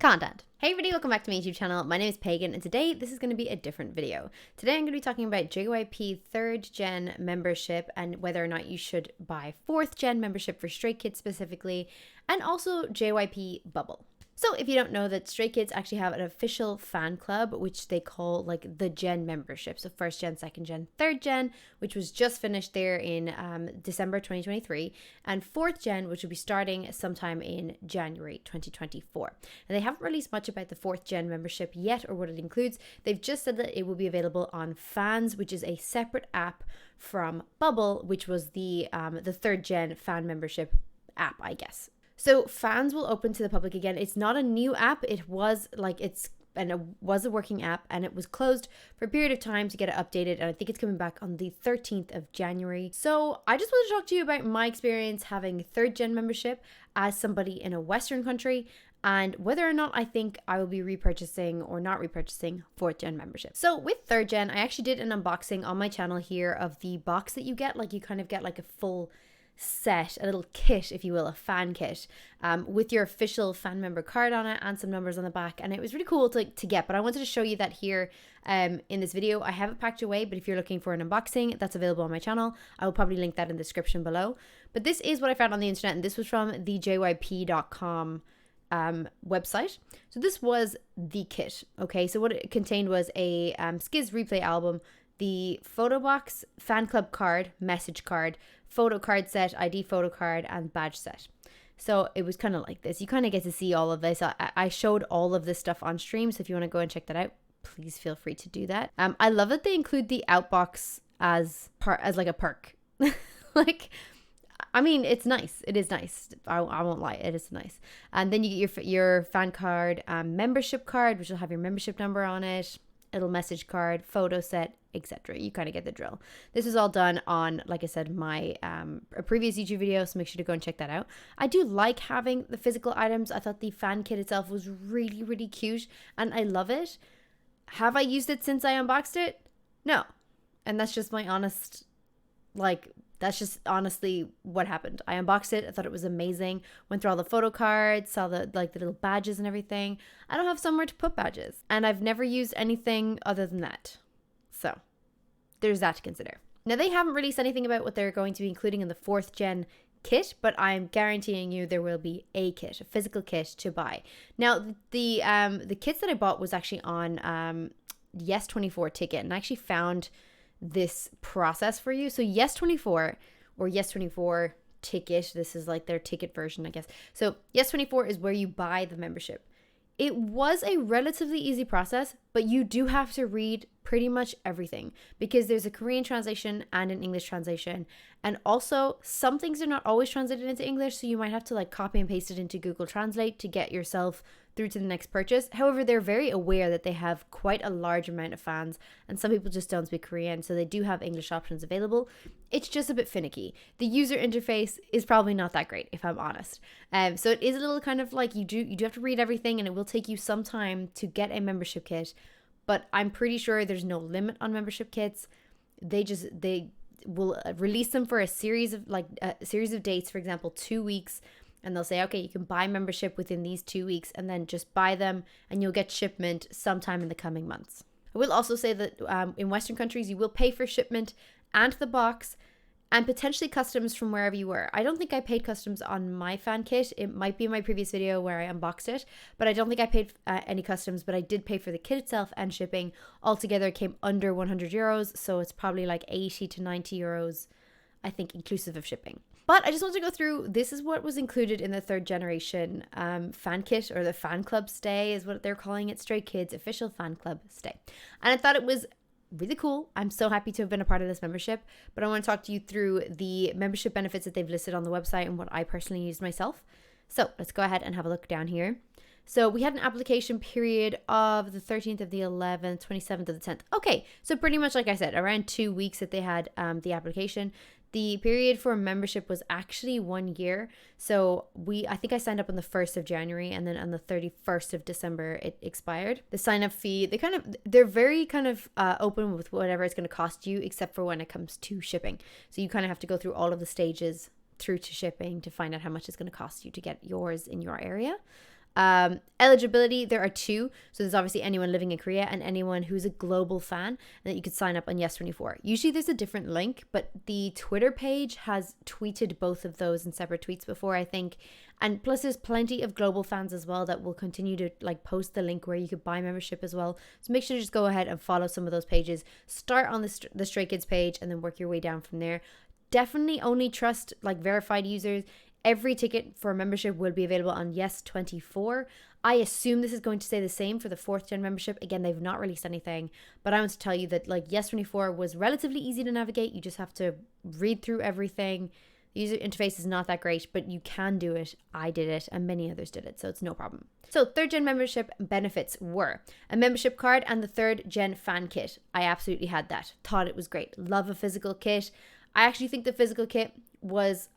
content. Hey everybody, welcome back to my YouTube channel. My name is Pagan and today this is going to be a different video. Today I'm going to be talking about JYP 3rd Gen membership and whether or not you should buy 4th Gen membership for Stray Kids specifically, and also JYP Bubble. So if you don't know that Stray Kids actually have an official fan club, which they call like the Gen membership. So 1st Gen, 2nd Gen, 3rd Gen, which was just finished there in December 2023, and 4th Gen, which will be starting sometime in January 2024. And they haven't released much about the 4th Gen membership yet or what it includes. They've just said that it will be available on Fans, which is a separate app from Bubble, which was the 3rd Gen fan membership app, I guess. So Fans will open to the public again. It's not a new app. It was a working app and it was closed for a period of time to get it updated. And I think it's coming back on the 13th of January. So I just want to talk to you about my experience having 3rd Gen membership as somebody in a Western country and whether or not I think I will be repurchasing or not repurchasing 4th Gen membership. So with 3rd Gen, I actually did an unboxing on my channel here of the box that you get. Like you kind of get like a full set, a little kit, if you will, a fan kit with your official fan member card on it and some numbers on the back, and it was really cool to get. But I wanted to show you that here in this video. I have it packed away, but if you're looking for an unboxing, that's available on my channel. I will probably link that in the description below. But this is what I found on the internet, and this was from the JYP.com website. So this was the kit. Okay, so what it contained was a Skiz replay album, the photo box, fan club card, message card, photo card set, ID photo card, and badge set. So it was kind of like this. You kind of get to see all of this. I showed all of this stuff on stream, so if you want to go and check that out, please feel free to do that. I love that they include the outbox as like a perk. Like, I mean, it's nice. It is nice. I won't lie. It is nice. And then you get your fan card, membership card, which will have your membership number on it, little message card, photo set, etc. You kind of get the drill. This is all done on, like I said, my a previous YouTube video, so make sure to go and check that out. I do like having the physical items. I thought the fan kit itself was really, really cute, and I love it. Have I used it since I unboxed it? No. And that's just my honest, that's just honestly what happened. I unboxed it. I thought it was amazing. Went through all the photo cards, saw the little badges and everything. I don't have somewhere to put badges, and I've never used anything other than that. So there's that to consider. Now, they haven't released anything about what they're going to be including in the 4th Gen kit, but I'm guaranteeing you there will be a kit, a physical kit to buy. Now, the kits that I bought was actually on Yes24 Ticket, and I actually found this process for you. So Yes24 or Yes24 Ticket, this is like their ticket version, I guess. So Yes24 is where you buy the membership. It was a relatively easy process, but you do have to read pretty much everything because there's a Korean translation and an English translation. And also some things are not always translated into English, so you might have to like copy and paste it into Google Translate to get yourself through to the next purchase. However, they're very aware that they have quite a large amount of fans and some people just don't speak Korean, so they do have English options available. It's just a bit finicky. The user interface is probably not that great, if I'm honest. So it is a little kind of like you do have to read everything, and it will take you some time to get a membership kit, but I'm pretty sure there's no limit on membership kits. They will release them for a series of dates, for example, 2 weeks. And they'll say, okay, you can buy membership within these 2 weeks and then just buy them and you'll get shipment sometime in the coming months. I will also say that in Western countries, you will pay for shipment and the box and potentially customs from wherever you were. I don't think I paid customs on my fan kit. It might be in my previous video where I unboxed it, but I don't think I paid any customs, but I did pay for the kit itself and shipping. Altogether, it came under 100 euros, so it's probably like 80 to 90 euros, I think, inclusive of shipping. But I just want to go through, this is what was included in the 3rd generation fan kit, or the fan club stay is what they're calling it, Stray Kids official fan club stay. And I thought it was really cool. I'm so happy to have been a part of this membership, but I want to talk to you through the membership benefits that they've listed on the website and what I personally used myself. So let's go ahead and have a look down here. So we had an application period of the 13th of the 11th, 27th of the 10th. Okay, so pretty much like I said, around 2 weeks that they had the application. The period for membership was actually 1 year. So I think I signed up on the 1st of January and then on the 31st of December it expired. The sign up fee, they're very kind of open with whatever it's going to cost you, except for when it comes to shipping. So you kind of have to go through all of the stages through to shipping to find out how much it's going to cost you to get yours in your area. Eligibility, there are two. So there's obviously anyone living in Korea and anyone who's a global fan, and that you could sign up on Yes24. Usually there's a different link, but the Twitter page has tweeted both of those in separate tweets before, I think. And plus there's plenty of global fans as well that will continue to like post the link where you could buy membership as well. So make sure to just go ahead and follow some of those pages. Start on the Stray Kids page and then work your way down from there. Definitely only trust like verified users. Every ticket for membership will be available on Yes24. I assume this is going to stay the same for the 4th gen membership. Again, they've not released anything, but I want to tell you that like Yes24 was relatively easy to navigate. You just have to read through everything. The user interface is not that great, but you can do it. I did it and many others did it, so it's no problem. So 3rd gen membership benefits were a membership card and the 3rd gen fan kit. I absolutely had that. Thought it was great. Love a physical kit. I actually think the physical kit was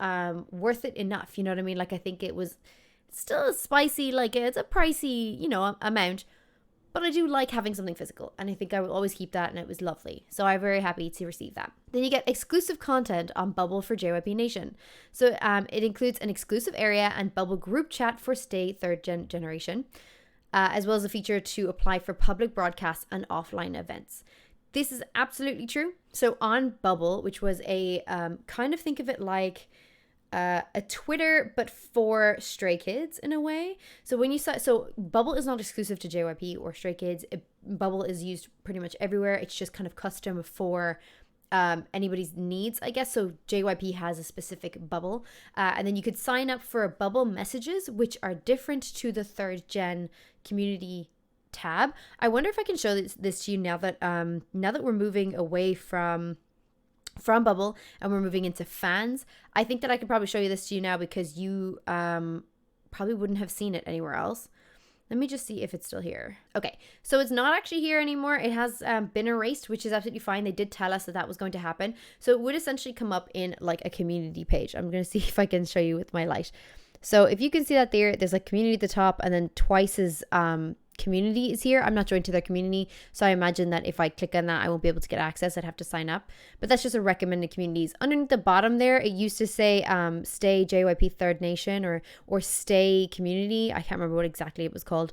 worth it enough. You know what I mean? Like, I think it was still spicy, like it's a pricey, you know, amount, but I do like having something physical, and I think I will always keep that, and it was lovely. So I'm very happy to receive that. Then you get exclusive content on Bubble for JYP Nation. So it includes an exclusive area and Bubble group chat for Stay 3rd generation, as well as a feature to apply for public broadcasts and offline events. This is absolutely true. So on Bubble, which was a kind of think of it like a Twitter, but for Stray Kids in a way. So when you so Bubble is not exclusive to JYP or Stray Kids. Bubble is used pretty much everywhere. It's just kind of custom for anybody's needs, I guess. So JYP has a specific Bubble, and then you could sign up for Bubble messages, which are different to the 3rd gen community tab. I wonder if I can show this to you now that we're moving away from Bubble and we're moving into fans. I think that I could probably show you this to you now because you probably wouldn't have seen it anywhere else. Let me just see if it's still here. Okay, so it's not actually here anymore. It has been erased, which is absolutely fine. They did tell us that was going to happen. So it would essentially come up in like a community page. I'm going to see if I can show you with my light. So if you can see that there's like community at the top, and then twice as community is here. I'm not joined to their community, so I imagine that if I click on that, I won't be able to get access. I'd have to sign up, but that's just a recommended communities. Underneath the bottom there, it used to say Stay JYP 3rd Nation or Stay Community. I can't remember what exactly it was called,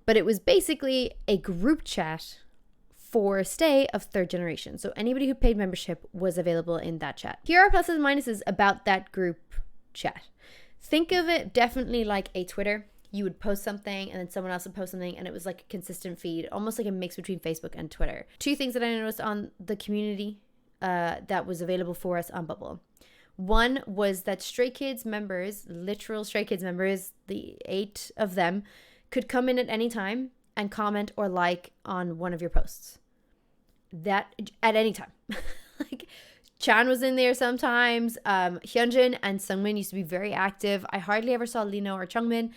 but it was basically a group chat for Stay of 3rd generation. So anybody who paid membership was available in that chat. Here are pluses and minuses about that group chat. Think of it definitely like a Twitter. You would post something and then someone else would post something, and it was like a consistent feed, almost like a mix between Facebook and Twitter. Two things that I noticed on the community that was available for us on Bubble. One was that Stray Kids members, literal Stray Kids members, the 8 of them, could come in at any time and comment or like on one of your posts. That at any time. Like, Chan was in there sometimes. Hyunjin and Sungmin used to be very active. I hardly ever saw Lino or Chungmin.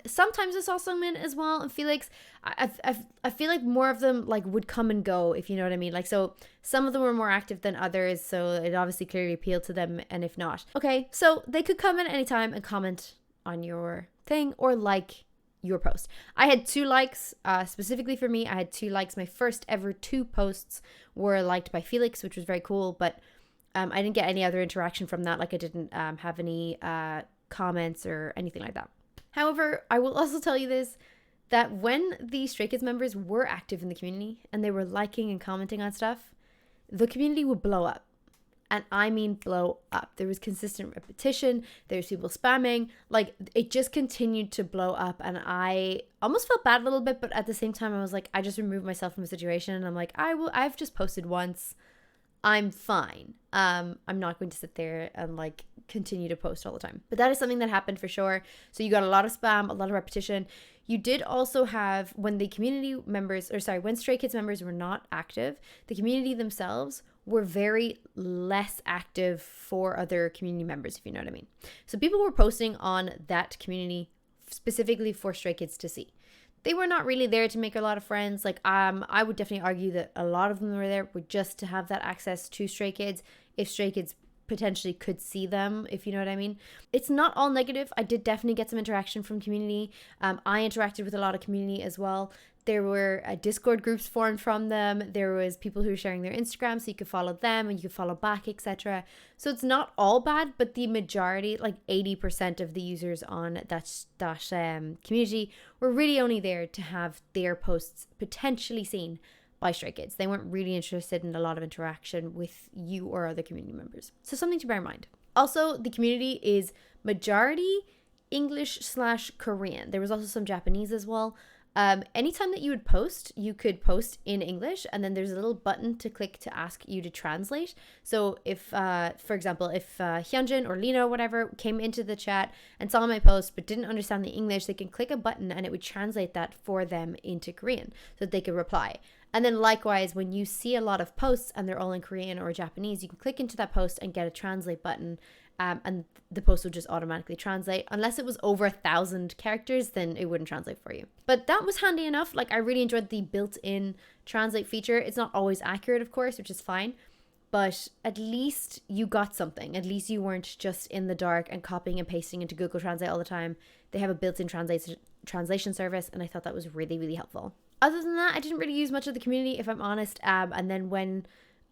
Sometimes I saw Sungmin as well, and Felix. I feel like more of them like would come and go, if you know what I mean. Like, so some of them were more active than others, so it obviously clearly appealed to them. And if not, okay, so they could come in anytime and comment on your thing or like your post. I had 2 likes, specifically for me. I had 2 likes. My first ever 2 posts were liked by Felix, which was very cool, but I didn't get any other interaction from that. Like, I didn't have any comments or anything like that. However, I will also tell you this, that when the Stray Kids members were active in the community and they were liking and commenting on stuff, the community would blow up. And I mean blow up. There was consistent repetition. There's people spamming. Like, it just continued to blow up. And I almost felt bad a little bit. But at the same time, I was like, I just removed myself from the situation. And I'm like, I've just posted once. I'm fine. I'm not going to sit there and like continue to post all the time. But that is something that happened for sure. So you got a lot of spam, a lot of repetition. You did also have, when the community members, when Stray Kids members were not active, the community themselves were very less active for other community members, if you know what I mean. So people were posting on that community specifically for Stray Kids to see. They were not really there to make a lot of friends. Like, I would definitely argue that a lot of them were there just to have that access to Stray Kids. If Stray Kids potentially could see them, if you know what I mean. It's not all negative. I did definitely get some interaction from community. I interacted with a lot of community as well. There were Discord groups formed from them. There was people who were sharing their Instagram, so you could follow them and you could follow back, etc. So it's not all bad, but the majority, like 80% of the users on that community, were really only there to have their posts potentially seen by Stray Kids. They weren't really interested in a lot of interaction with you or other community members. So something to bear in mind. Also, the community is majority English/Korean. There was also some Japanese as well. Anytime that you would post, you could post in English, and then there's a little button to click to ask you to translate. So if, for example, if Hyunjin or Lena or whatever came into the chat and saw my post but didn't understand the English, they can click a button and it would translate that for them into Korean so that they could reply. And then likewise, when you see a lot of posts and they're all in Korean or Japanese, you can click into that post and get a translate button, and the post will just automatically translate. Unless it was over 1,000 characters, then it wouldn't translate for you. But that was handy enough. Like, I really enjoyed the built-in translate feature. It's not always accurate, of course, which is fine. But at least you got something. At least you weren't just in the dark and copying and pasting into Google Translate all the time. They have a built-in translation service, and I thought that was really, really helpful. Other than that, I didn't really use much of the community, if I'm honest. And then when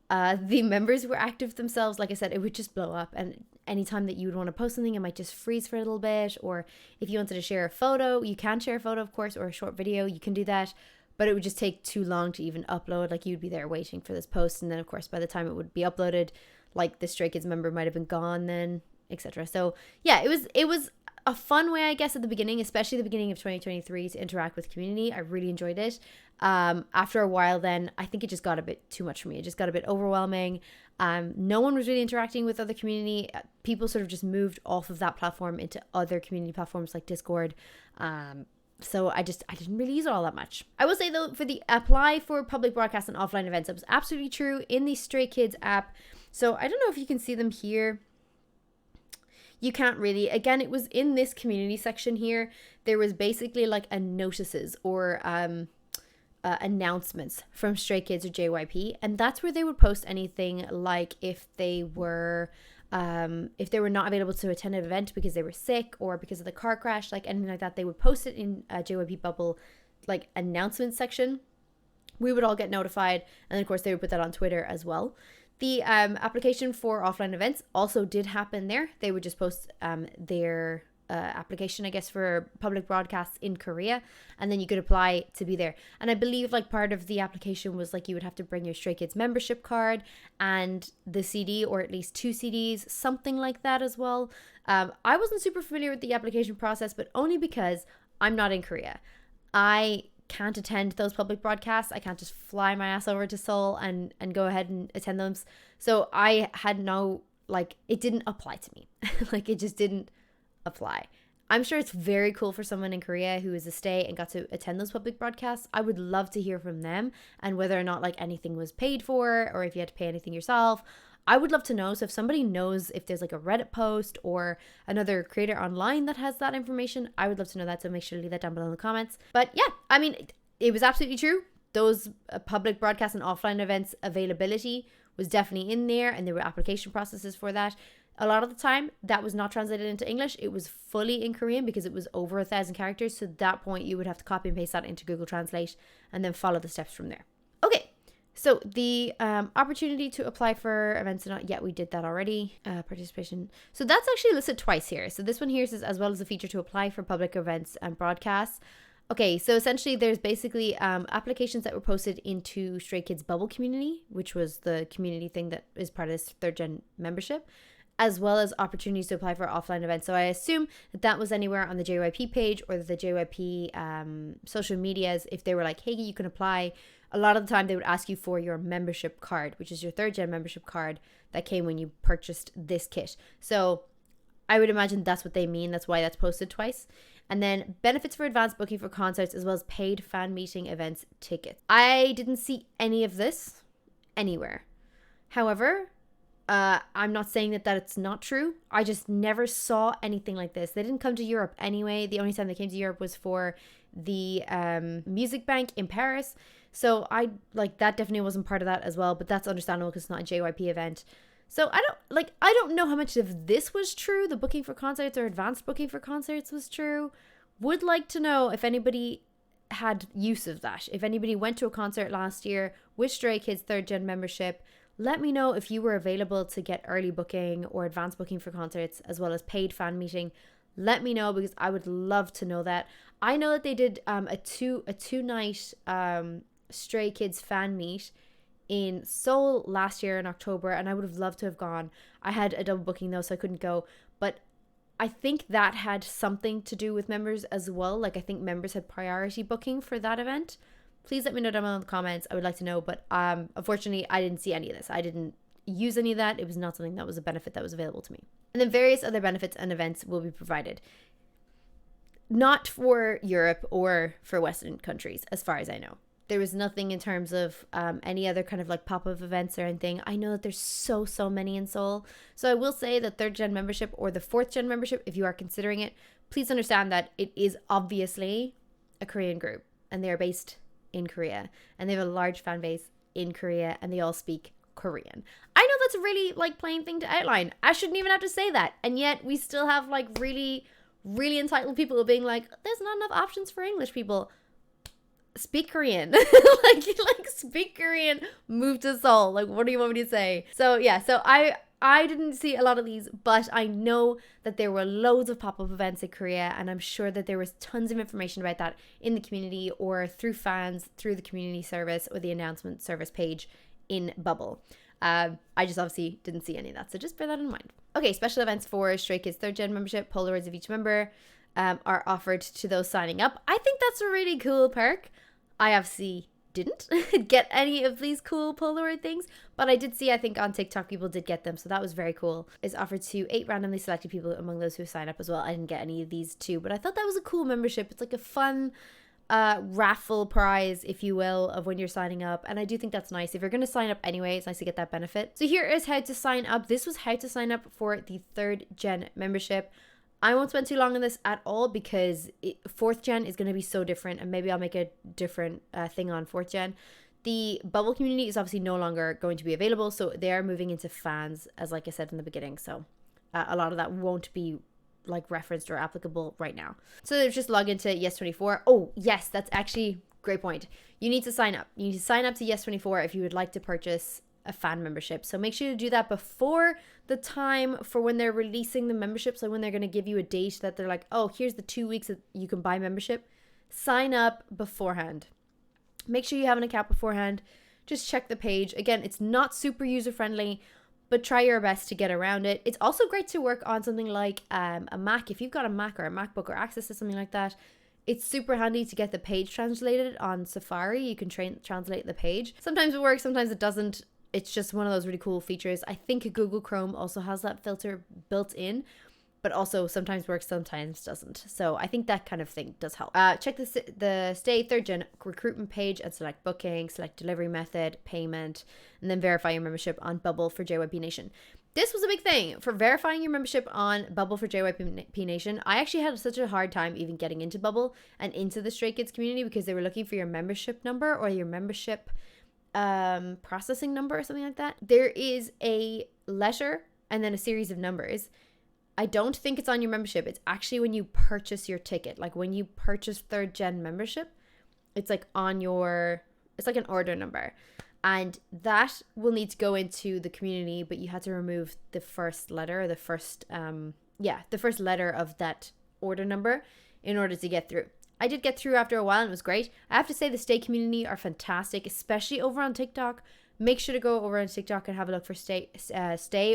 the members were active themselves, like I said, it would just blow up. And anytime that you would want to post something, it might just freeze for a little bit. Or if you wanted to share a photo, you can share a photo, of course, or a short video, you can do that. But it would just take too long to even upload. Like, you'd be there waiting for this post. And then, of course, by the time it would be uploaded, like, the Stray Kids member might have been gone then, etc. So, yeah, it was a fun way, I guess, at the beginning, especially the beginning of 2023, to interact with community. I really enjoyed it. After a while then, I think it just got a bit too much for me. It just got a bit overwhelming. No one was really interacting with other community. People sort of just moved off of that platform into other community platforms like Discord. So I didn't really use it all that much. I will say, though, for the apply for public broadcast and offline events, that was absolutely true in the Stray Kids app. So I don't know if you can see them here. You can't really. Again, it was in this community section here. There was basically like a notices or announcements from Stray Kids or JYP, and that's where they would post anything, like if they were not available to attend an event because they were sick or because of the car crash, like anything like that, they would post it in a JYP bubble, like announcement section. We would all get notified, and then of course they would put that on Twitter as well. The application for offline events also did happen there. They would just post their application, I guess, for public broadcasts in Korea, and then you could apply to be there. And I believe like part of the application was like you would have to bring your Stray Kids membership card and the CD, or at least 2 CDs, something like that as well. I wasn't super familiar with the application process, but only because I'm not in Korea. I can't attend those public broadcasts. I can't just fly my ass over to Seoul and go ahead and attend them. So I had no, like, it didn't apply to me. Like, it just didn't apply. I'm sure it's very cool for someone in Korea who is a stay and got to attend those public broadcasts. I would love to hear from them, and whether or not like anything was paid for or if you had to pay anything yourself. I would love to know. So if somebody knows if there's like a Reddit post or another creator online that has that information, I would love to know that. So make sure to leave that down below in the comments. But yeah, I mean, it was absolutely true. Those public broadcast and offline events availability was definitely in there, and there were application processes for that. A lot of the time, that was not translated into English. It was fully in Korean because it was over 1,000 characters. So at that point, you would have to copy and paste that into Google Translate and then follow the steps from there. Okay, so the opportunity to apply for events or not, yeah, we did that already. Participation. So that's actually listed twice here. So this one here says, as well as a feature to apply for public events and broadcasts. Okay, so essentially there's basically applications that were posted into Stray Kids Bubble community, which was the community thing that is part of this 3rd gen membership, as well as opportunities to apply for offline events. So I assume that was anywhere on the JYP page or the JYP social medias. If they were like, hey, you can apply, a lot of the time they would ask you for your membership card, which is your 3rd gen membership card that came when you purchased this kit. So I would imagine that's what they mean. That's why that's posted twice. And then benefits for advanced booking for concerts, as well as paid fan meeting events tickets. I didn't see any of this anywhere. However, I'm not saying that it's not true. I just never saw anything like this. They didn't come to Europe anyway. The only time they came to Europe was for the Music Bank in Paris. So I like that definitely wasn't part of that as well. But that's understandable because it's not a JYP event. So I don't know how much of this was true, the booking for concerts or advanced booking for concerts was true. Would like to know if anybody had use of that. If anybody went to a concert last year with Stray Kids 3rd Gen membership, let me know if you were available to get early booking or advanced booking for concerts as well as paid fan meeting. Let me know, because I would love to know that. I know that they did a two night Stray Kids fan meet in Seoul last year in October, and I would have loved to have gone. I had a double booking though, so I couldn't go, but I think that had something to do with members as well. Like, I think members had priority booking for that event. Please let me know down below in the comments. I would like to know, but unfortunately I didn't see any of this. I didn't use any of that. It was not something that was a benefit that was available to me. And then various other benefits and events will be provided. Not for Europe or for Western countries, as far as I know. There was nothing in terms of any other kind of like pop-up events or anything. I know that there's so many in Seoul. So I will say that 3rd Gen membership or the 4th Gen membership, if you are considering it, please understand that it is obviously a Korean group and they are based in Korea and they have a large fan base in Korea and they all speak Korean. I know that's a really like plain thing to outline. I shouldn't even have to say that. And yet we still have like really entitled people being like, there's not enough options for English people. Speak Korean. like speak Korean, move to Seoul. Like, what do you want me to say? So yeah, so I didn't see a lot of these, but I know that there were loads of pop-up events in Korea, and I'm sure that there was tons of information about that in the community or through fans, through the community service or the announcement service page in Bubble. I just obviously didn't see any of that, so just bear that in mind. Okay, special events for Stray Kids 3rd Gen membership. Polaroids of each member are offered to those signing up. I think that's a really cool perk. I obviously didn't get any of these cool Polaroid things, but I did see, I think on TikTok people did get them, so that was very cool. It's offered to 8 randomly selected people among those who sign up as well. I didn't get any of these too, but I thought that was a cool membership. It's like a fun raffle prize, if you will, of when you're signing up, and I do think that's nice. If you're going to sign up anyway, it's nice to get that benefit. So here is how to sign up. This was how to sign up for the 3rd Gen membership. I won't spend too long on this at all because 4th Gen is going to be so different, and maybe I'll make a different thing on 4th Gen. The Bubble community is obviously no longer going to be available, so they are moving into fans, as like I said in the beginning, so a lot of that won't be like referenced or applicable right now. So just log into Yes24. Oh yes, that's actually a great point. You need to sign up. You need to sign up to Yes24 if you would like to purchase a fan membership. So make sure to do that before the time for when they're releasing the membership. So when they're going to give you a date that they're like, oh, here's the 2 weeks that you can buy membership. Sign up beforehand. Make sure you have an account beforehand. Just check the page. Again, it's not super user friendly, but try your best to get around it. It's also great to work on something like a Mac. If you've got a Mac or a MacBook or access to something like that, it's super handy to get the page translated on Safari. You can translate the page. Sometimes it works, sometimes it doesn't. It's just one of those really cool features. I think Google Chrome also has that filter built in, but also sometimes works, sometimes doesn't. So I think that kind of thing does help. Check the Stay 3rd Gen recruitment page and select booking, select delivery method, payment, and then verify your membership on Bubble for JYP Nation. This was a big thing for verifying your membership on Bubble for JYP Nation. I actually had such a hard time even getting into Bubble and into the Stray Kids community because they were looking for your membership number or your membership processing number or something like that. There is a letter and then a series of numbers. I don't think it's on your membership. It's actually when you purchase your ticket. Like when you purchase 3rd Gen membership, it's like on your, it's like an order number. And that will need to go into the community, but you had to remove the first letter, the first letter of that order number in order to get through. I did get through after a while and it was great. I have to say the Stay community are fantastic, especially over on TikTok. Make sure to go over on TikTok and have a look for Stay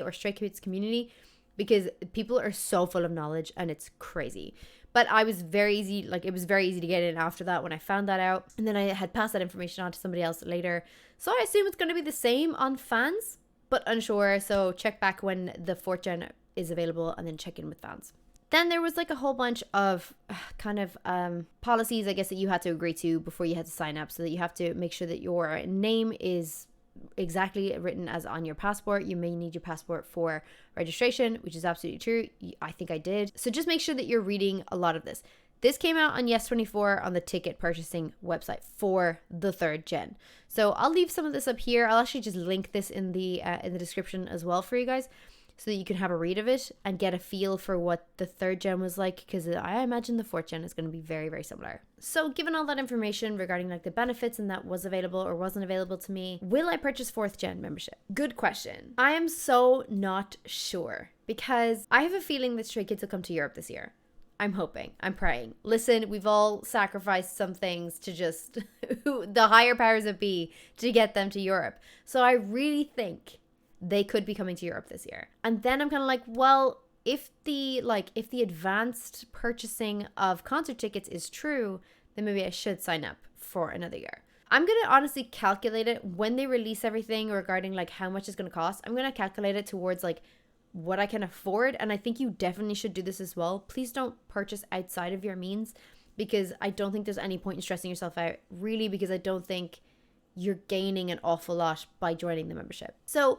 or Stray Kids community because people are so full of knowledge and it's crazy. But it was very easy to get in after that when I found that out. And then I had passed that information on to somebody else later. So I assume it's going to be the same on fans, but unsure. So check back when the 4th Gen is available and then check in with fans. Then there was like a whole bunch of policies, I guess, that you had to agree to before you had to sign up, so that you have to make sure that your name is exactly written as on your passport. You may need your passport for registration, which is absolutely true. I think I did. So just make sure that you're reading a lot of this. This came out on Yes24 on the ticket purchasing website for the 3rd gen. So I'll leave some of this up here. I'll actually just link this in the description as well for you guys, so that you can have a read of it and get a feel for what the 3rd gen was like, because I imagine the 4th gen is going to be very, very similar. So given all that information regarding like the benefits and that was available or wasn't available to me, will I purchase 4th gen membership? Good question. I am so not sure, because I have a feeling that Stray Kids will come to Europe this year. I'm hoping, I'm praying. Listen, we've all sacrificed some things to just the higher powers that be to get them to Europe. So I really think they could be coming to Europe this year. And then I'm kind of like, well, if the advanced purchasing of concert tickets is true, then maybe I should sign up for another year. I'm going to honestly calculate it when they release everything regarding like how much it's going to cost. I'm going to calculate it towards like what I can afford. And I think you definitely should do this as well. Please don't purchase outside of your means, because I don't think there's any point in stressing yourself out, really, because I don't think you're gaining an awful lot by joining the membership. So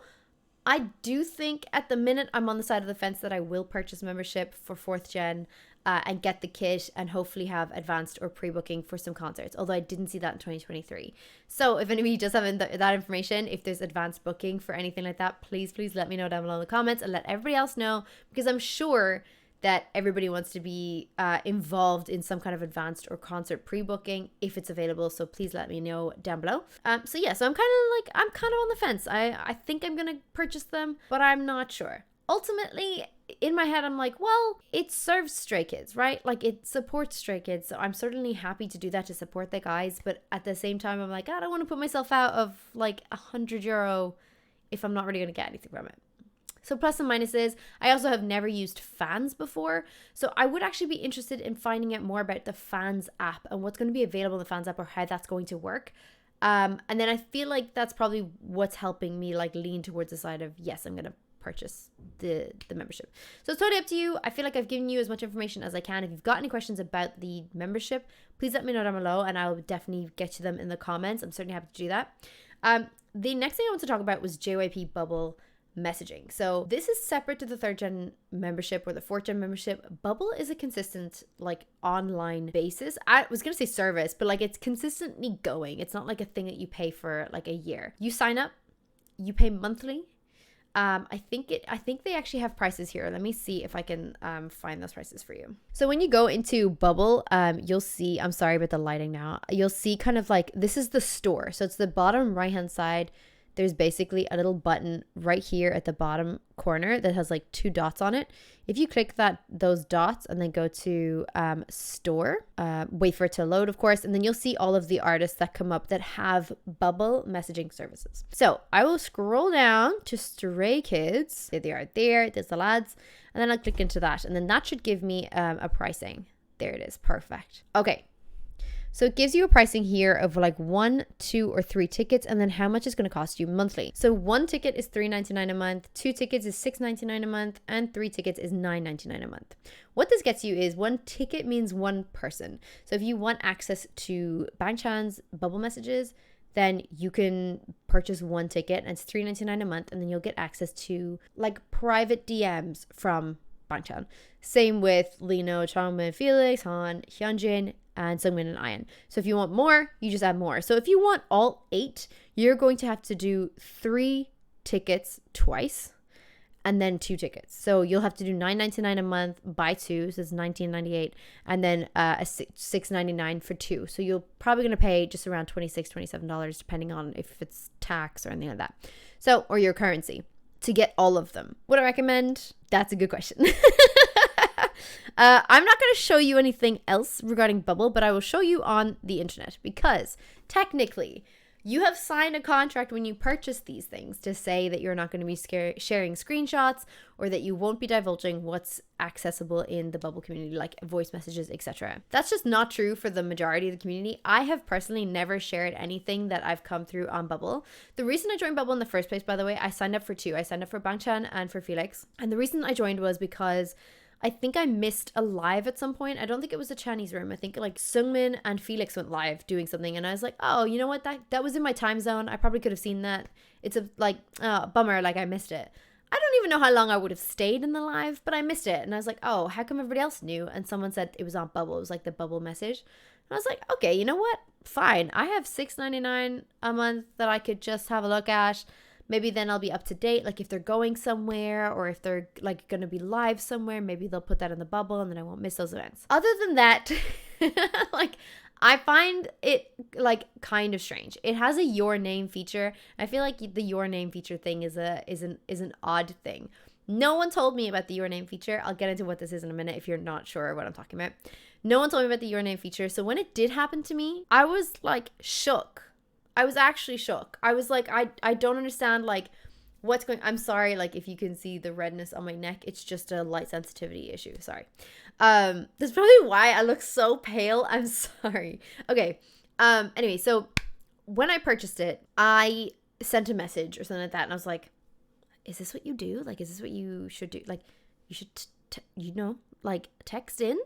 I do think at the minute I'm on the side of the fence that I will purchase membership for 4th gen and get the kit and hopefully have advanced or pre-booking for some concerts, although I didn't see that in 2023. So if anybody does have that information, if there's advanced booking for anything like that, please let me know down below in the comments, and let everybody else know, because I'm sure that everybody wants to be involved in some kind of advanced or concert pre-booking if it's available. So please let me know down below. So I'm kind of on the fence. I think I'm gonna purchase them, but I'm not sure. Ultimately, in my head, I'm like, well, it serves Stray Kids, right? Like, it supports Stray Kids, so I'm certainly happy to do that to support the guys. But at the same time, I'm like, I don't want to put myself out of like €100 if I'm not really gonna get anything from it. So plus and minuses, I also have never used Fans before. So I would actually be interested in finding out more about the Fans app and what's going to be available in the Fans app, or how that's going to work. And then I feel like that's probably what's helping me like lean towards the side of, yes, I'm going to purchase the membership. So it's totally up to you. I feel like I've given you as much information as I can. If you've got any questions about the membership, please let me know down below, and I'll definitely get to them in the comments. I'm certainly happy to do that. The next thing I want to talk about was JYP Bubble messaging. So this is separate to the 3rd gen membership or the 4th gen membership. Bubble is a consistent like online basis. I was gonna say service, but like it's consistently going. It's not like a thing that you pay for like a year. You sign up, you pay monthly. I think they actually have prices here. Let me see if I can find those prices for you. So when you go into Bubble, you'll see, I'm sorry about the lighting now. You'll see kind of like, this is the store. So it's the bottom right hand side. There's basically a little button right here at the bottom corner that has like 2 dots on it. If you click those dots and then go to store, wait for it to load, of course, and then you'll see all of the artists that come up that have Bubble messaging services. So I will scroll down to Stray Kids. There they are there. There's the lads. And then I'll click into that. And then that should give me a pricing. There it is. Perfect. Okay. So it gives you a pricing here of like 1, 2, or 3 tickets, and then how much it's going to cost you monthly. So 1 ticket is $3.99 a month, 2 tickets is $6.99 a month, and 3 tickets is $9.99 a month. What this gets you is 1 ticket means 1 person. So if you want access to Bangchan's Bubble messages, then you can purchase 1 ticket, and it's $3.99 a month, and then you'll get access to like private DMs from Bangchan. Same with Lino, Changmin, Felix, Han, Hyunjin, and Seungmin and Ian. So if you want more, you just add more. So if you want all 8, you're going to have to do 3 tickets twice, and then 2 tickets. So you'll have to do $9.99 a month, buy 2, so it's $19.98, and then $6.99 for 2. So you're probably going to pay just around $26, $27, depending on if it's tax or anything like that. So, or your currency, to get all of them. Would I recommend? That's a good question. I'm not going to show you anything else regarding Bubble, but I will show you on the internet, because technically you have signed a contract when you purchase these things to say that you're not going to be sharing screenshots, or that you won't be divulging what's accessible in the Bubble community, like voice messages, etc. That's just not true for the majority of the community. I have personally never shared anything that I've come through on Bubble. The reason I joined Bubble in the first place, by the way, I signed up for 2. I signed up for Bangchan and for Felix. And the reason I joined was because I think I missed a live at some point. I don't think it was a Chinese room. I think like Seungmin and Felix went live doing something, and I was like, oh, you know what? That was in my time zone. I probably could have seen that. It's a bummer, like I missed it. I don't even know how long I would have stayed in the live, but I missed it. And I was like, oh, how come everybody else knew? And someone said it was on Bubble. It was like the Bubble message. And I was like, okay, you know what? Fine. I have $6.99 a month that I could just have a look at. Maybe then I'll be up to date. Like if they're going somewhere or if they're like going to be live somewhere, maybe they'll put that in the Bubble and then I won't miss those events. Other than that, like I find it like kind of strange. It has a your name feature. I feel like the your name feature thing is an odd thing. No one told me about the your name feature. I'll get into what this is in a minute if you're not sure what I'm talking about. No one told me about the your name feature. So when it did happen to me, I was like shook. I was actually shook. I was like, I don't understand like what's going. I'm sorry, like if you can see the redness on my neck, it's just a light sensitivity issue. Sorry. That's probably why I look so pale. I'm sorry. Okay. Anyway, so when I purchased it, I sent a message or something like that, and I was like, is this what you do? Like, is this what you should do? Like, you should, like text in.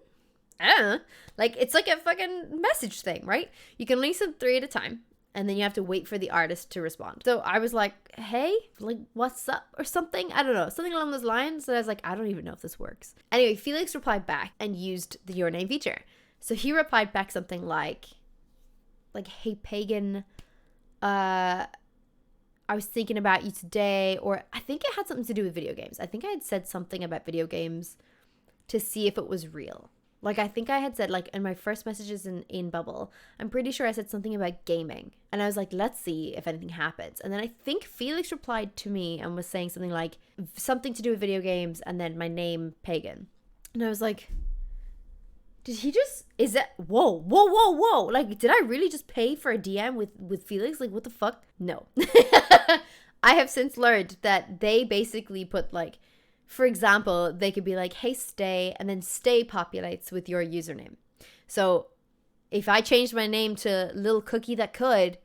I don't know. Like, it's like a fucking message thing, right? You can only send 3 at a time. And then you have to wait for the artist to respond. So I was like, hey, like, what's up? Or something. I don't know. Something along those lines. So I was like, I don't even know if this works. Anyway, Felix replied back and used the your name feature. So he replied back something like, hey, Pagan, I was thinking about you today. Or I think it had something to do with video games. I think I had said something about video games to see if it was real. Like, I think I had said, like, in my first messages in Bubble, I'm pretty sure I said something about gaming. And I was like, let's see if anything happens. And then I think Felix replied to me and was saying something like, something to do with video games, and then my name, Pagan. And I was like, did he just, is that, whoa. Like, did I really just pay for a DM with Felix? Like, what the fuck? No. I have since learned that they basically put, like, for example, they could be like, hey, stay, and then stay populates with your username. So if I changed my name to Little Cookie That Could,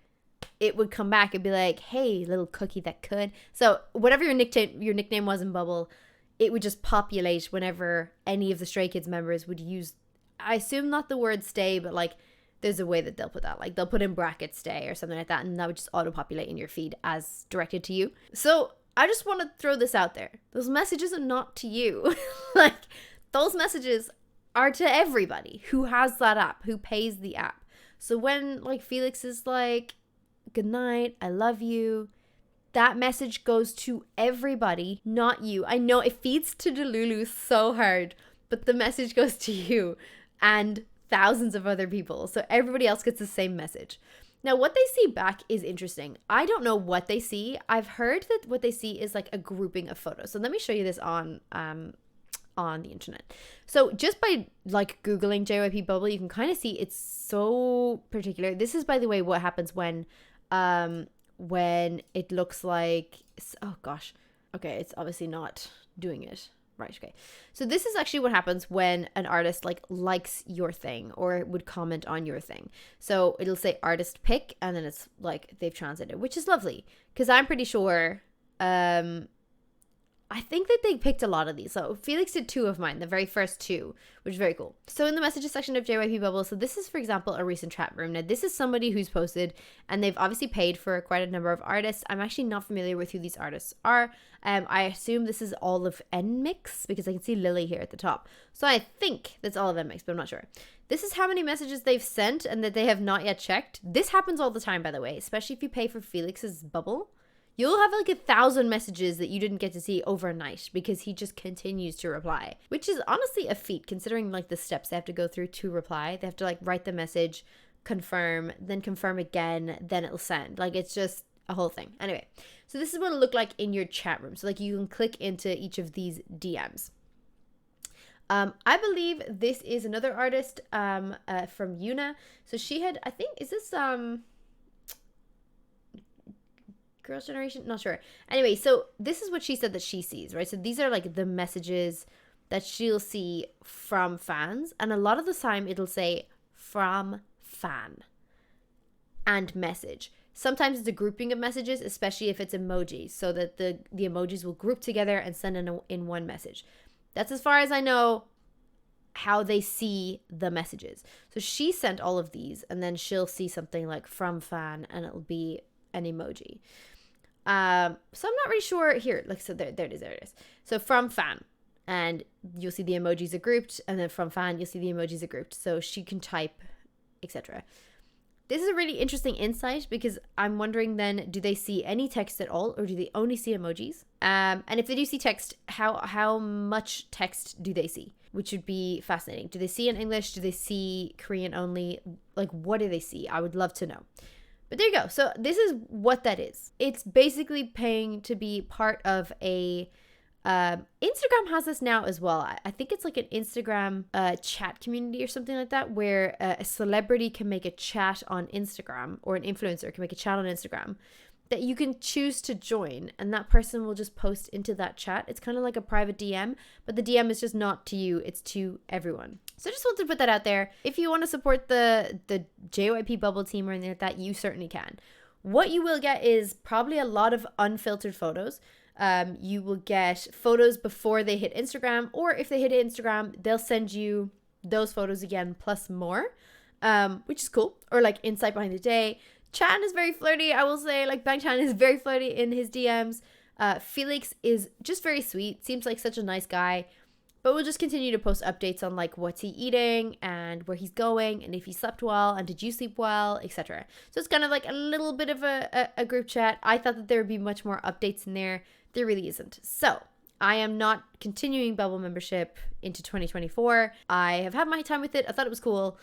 it would come back and be like, hey, Little Cookie That Could. So whatever your nickname was in Bubble, it would just populate whenever any of the Stray Kids members would use, I assume not the word stay, but like there's a way that they'll put that. Like they'll put in brackets stay or something like that, and that would just auto-populate in your feed as directed to you. So I just want to throw this out there. Those messages are not to you. Like, those messages are to everybody who has that app, who pays the app. So when, like, Felix is like, good night, I love you, that message goes to everybody, not you. I know it feeds to Delulu so hard, but the message goes to you and thousands of other people. So everybody else gets the same message. Now, what they see back is interesting. I don't know what they see. I've heard that what they see is like a grouping of photos. So let me show you this on the internet. So just by like Googling JYP Bubble, you can kind of see it's so particular. This is, by the way, what happens when it looks like, oh gosh. Okay, it's obviously not doing it. Right, okay. So this is actually what happens when an artist like likes your thing or would comment on your thing. So it'll say artist pick, and then it's like they've translated, which is lovely because I'm pretty sure I think that they picked a lot of these. So Felix did 2 of mine, the very first 2, which is very cool. So in the messages section of JYP Bubble, so this is, for example, a recent chat room. Now, this is somebody who's posted, and they've obviously paid for quite a number of artists. I'm actually not familiar with who these artists are. I assume this is all of NMix, because I can see Lily here at the top. So I think that's all of NMix, but I'm not sure. This is how many messages they've sent and that they have not yet checked. This happens all the time, by the way, especially if you pay for Felix's Bubble. You'll have like 1,000 messages that you didn't get to see overnight because he just continues to reply, which is honestly a feat considering like the steps they have to go through to reply. They have to like write the message, confirm, then confirm again, then it'll send. Like it's just a whole thing. Anyway, so this is what it'll look like in your chat room. So like you can click into each of these DMs. I believe this is another artist from Yuna. So she had, I think, is this Girls' Generation? Not sure. Anyway, so this is what she said that she sees, right? So these are like the messages that she'll see from fans. And a lot of the time it'll say from fan and message. Sometimes it's a grouping of messages, especially if it's emojis, so that the emojis will group together and send in one message. That's as far as I know how they see the messages. So she sent all of these, and then she'll see something like from fan, and it'll be an emoji. So I'm not really sure here. Like, so there it is. So from fan, and you'll see the emojis are grouped, and then from fan, you'll see the emojis are grouped. So she can type, etc. This is a really interesting insight because I'm wondering then, do they see any text at all, or do they only see emojis? And if they do see text, how much text do they see? Which would be fascinating. Do they see in English? Do they see Korean only? Like, what do they see? I would love to know. But there you go. So this is what that is. It's basically paying to be part of a... Instagram has this now as well. I think it's like an Instagram chat community or something like that, where a celebrity can make a chat on Instagram, or an influencer can make a chat on Instagram that you can choose to join, and that person will just post into that chat. It's kind of like a private DM, but the DM is just not to you, it's to everyone. So I just wanted to put that out there. If you want to support the JYP bubble team or anything like that, you certainly can. What you will get is probably a lot of unfiltered photos. You will get photos before they hit Instagram, or if they hit Instagram, they'll send you those photos again plus more, which is cool. Or like insight behind the day. Chan is very flirty, I will say. Like, Bangchan is very flirty in his DMs. Felix is just very sweet, seems like such a nice guy. But we'll just continue to post updates on like what's he eating and where he's going, and if he slept well and did you sleep well, etc. So it's kind of like a little bit of a group chat. I thought that there would be much more updates in there. There really isn't. So I am not continuing Bubble membership into 2024. I have had my time with it. I thought it was cool,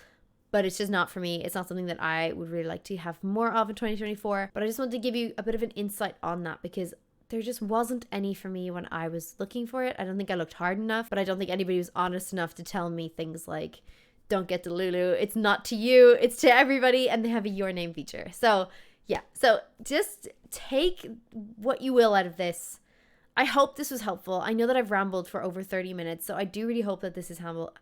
but it's just not for me. It's not something that I would really like to have more of in 2024. But I just wanted to give you a bit of an insight on that, because there just wasn't any for me when I was looking for it. I don't think I looked hard enough, but I don't think anybody was honest enough to tell me things like, don't get to Lulu. It's not to you, it's to everybody, and they have a your name feature. So yeah, so just take what you will out of this. I hope this was helpful. I know that I've rambled for over 30 minutes, so I do really hope that this is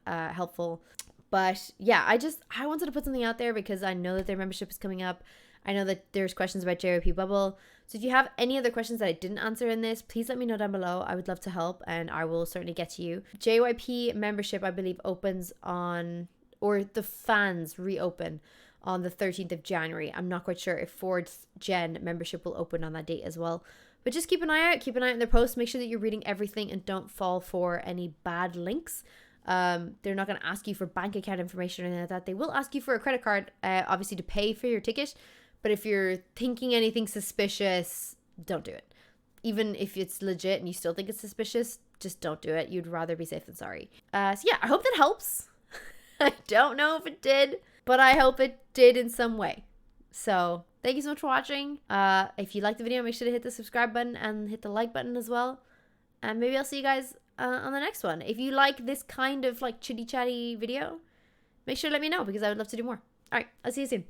helpful. But yeah, I wanted to put something out there because I know that their membership is coming up. I know that there's questions about JYP Bubble. So if you have any other questions that I didn't answer in this, please let me know down below. I would love to help, and I will certainly get to you. JYP membership, I believe, opens on, or the fans reopen on the 13th of January. I'm not quite sure if 4th Gen membership will open on that date as well. But just keep an eye out. Keep an eye on their posts. Make sure that you're reading everything and don't fall for any bad links. They're not going to ask you for bank account information or anything like that. They will ask you for a credit card, obviously, to pay for your ticket. But if you're thinking anything suspicious, don't do it. Even if it's legit and you still think it's suspicious, just don't do it. You'd rather be safe than sorry. So yeah, I hope that helps. I don't know if it did, but I hope it did in some way. So thank you so much for watching. If you liked the video, make sure to hit the subscribe button and hit the like button as well. And maybe I'll see you guys on the next one. If you like this kind of like chitty chatty video, make sure to let me know, because I would love to do more. All right, I'll see you soon.